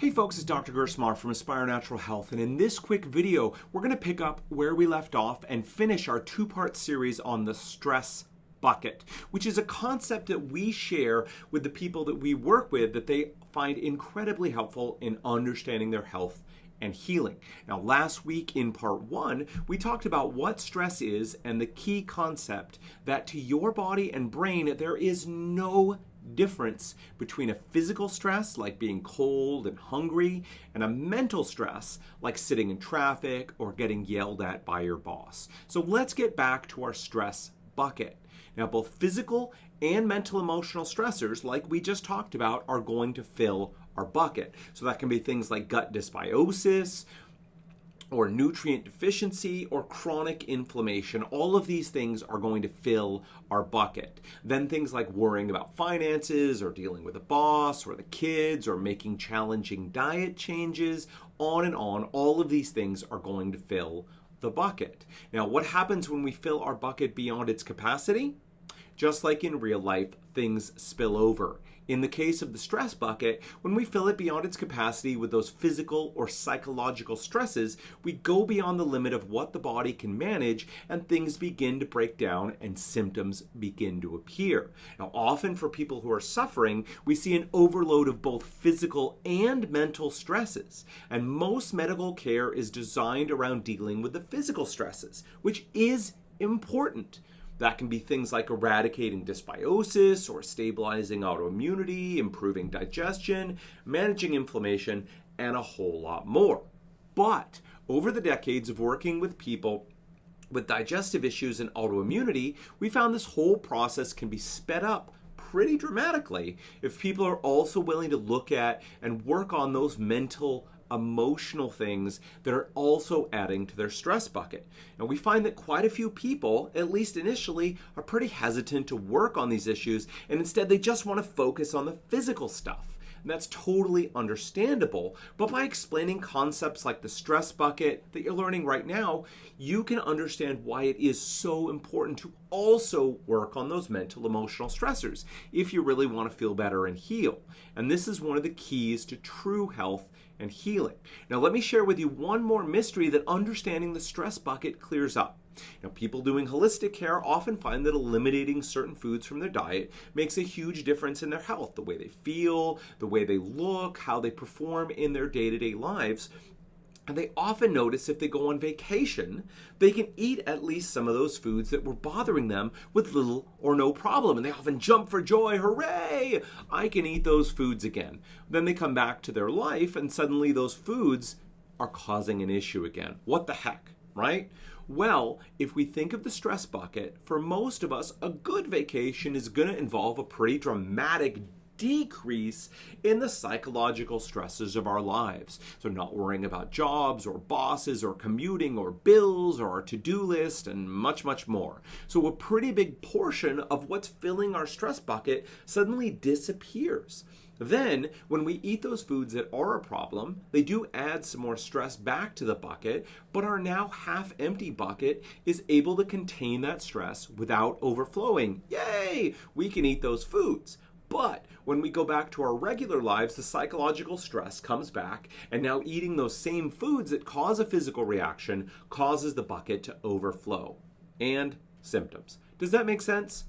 Hey folks, it's Dr. Gerstmar from Aspire Natural Health, and in this quick video, we're going to pick up where we left off and finish our two-part series on the stress bucket, which is a concept that we share with the people that we work with that they find incredibly helpful in understanding their health and healing. Now, last week in part 1, we talked about what stress is and the key concept that to your body and brain, there is no difference between a physical stress like being cold and hungry and a mental stress like sitting in traffic or getting yelled at by your boss. So let's get back to our stress bucket. Now, both physical and mental emotional stressors, like we just talked about, are going to fill our bucket. So that can be things like gut dysbiosis, or nutrient deficiency, or chronic inflammation. All of these things are going to fill our bucket. Then things like worrying about finances, or dealing with a boss, or the kids, or making challenging diet changes, on and on. All of these things are going to fill the bucket. Now, what happens when we fill our bucket beyond its capacity? Just like in real life, things spill over. In the case of the stress bucket, when we fill it beyond its capacity with those physical or psychological stresses, we go beyond the limit of what the body can manage and things begin to break down and symptoms begin to appear. Now, often for people who are suffering, we see an overload of both physical and mental stresses. And most medical care is designed around dealing with the physical stresses, which is important. That can be things like eradicating dysbiosis or stabilizing autoimmunity, improving digestion, managing inflammation, and a whole lot more. But over the decades of working with people with digestive issues and autoimmunity, we found this whole process can be sped up pretty dramatically if people are also willing to look at and work on those mental emotional things that are also adding to their stress bucket. And we find that quite a few people, at least initially, are pretty hesitant to work on these issues, and instead they just want to focus on the physical stuff. And that's totally understandable, but by explaining concepts like the stress bucket that you're learning right now, you can understand why it is so important to also work on those mental emotional stressors if you really want to feel better and heal. And this is one of the keys to true health and healing. Now, let me share with you one more mystery that understanding the stress bucket clears up. Now, people doing holistic care often find that eliminating certain foods from their diet makes a huge difference in their health, the way they feel, the way they look, how they perform in their day-to-day lives. And they often notice if they go on vacation, they can eat at least some of those foods that were bothering them with little or no problem. And they often jump for joy, hooray, I can eat those foods again. Then they come back to their life and suddenly those foods are causing an issue again. What the heck, right? Well, if we think of the stress bucket, for most of us, a good vacation is going to involve a pretty dramatic decrease in the psychological stresses of our lives. So not worrying about jobs or bosses or commuting or bills or our to-do list and much, much more. So a pretty big portion of what's filling our stress bucket suddenly disappears. Then, when we eat those foods that are a problem, they do add some more stress back to the bucket, but our now half-empty bucket is able to contain that stress without overflowing. Yay! We can eat those foods. But when we go back to our regular lives, the psychological stress comes back, and now eating those same foods that cause a physical reaction causes the bucket to overflow. And symptoms. Does that make sense?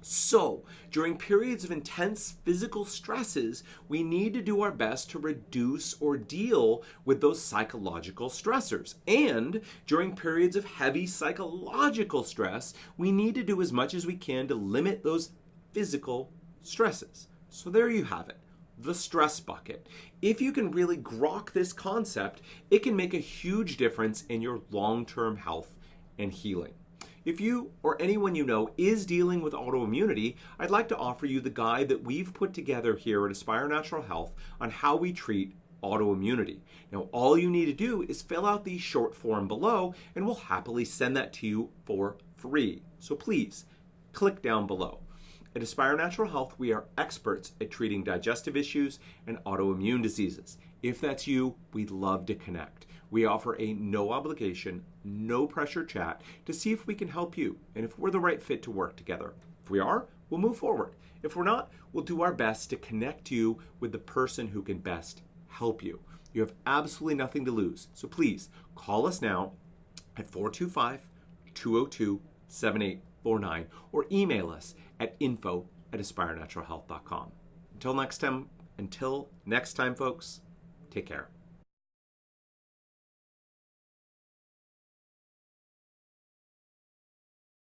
So, during periods of intense physical stresses, we need to do our best to reduce or deal with those psychological stressors. And during periods of heavy psychological stress, we need to do as much as we can to limit those physical stresses. So there you have it, the stress bucket. If you can really grok this concept, it can make a huge difference in your long-term health and healing. If you or anyone you know is dealing with autoimmunity, I'd like to offer you the guide that we've put together here at Aspire Natural Health on how we treat autoimmunity. Now, all you need to do is fill out the short form below, and we'll happily send that to you for free. So please, click down below. At Aspire Natural Health, we are experts at treating digestive issues and autoimmune diseases. If that's you, we'd love to connect. We offer a no obligation, no pressure chat to see if we can help you and if we're the right fit to work together. If we are, we'll move forward. If we're not, we'll do our best to connect you with the person who can best help you. You have absolutely nothing to lose. So please call us now at 425-202-7849 or email us at info@aspirenaturalhealth.com. Until next time, folks, take care.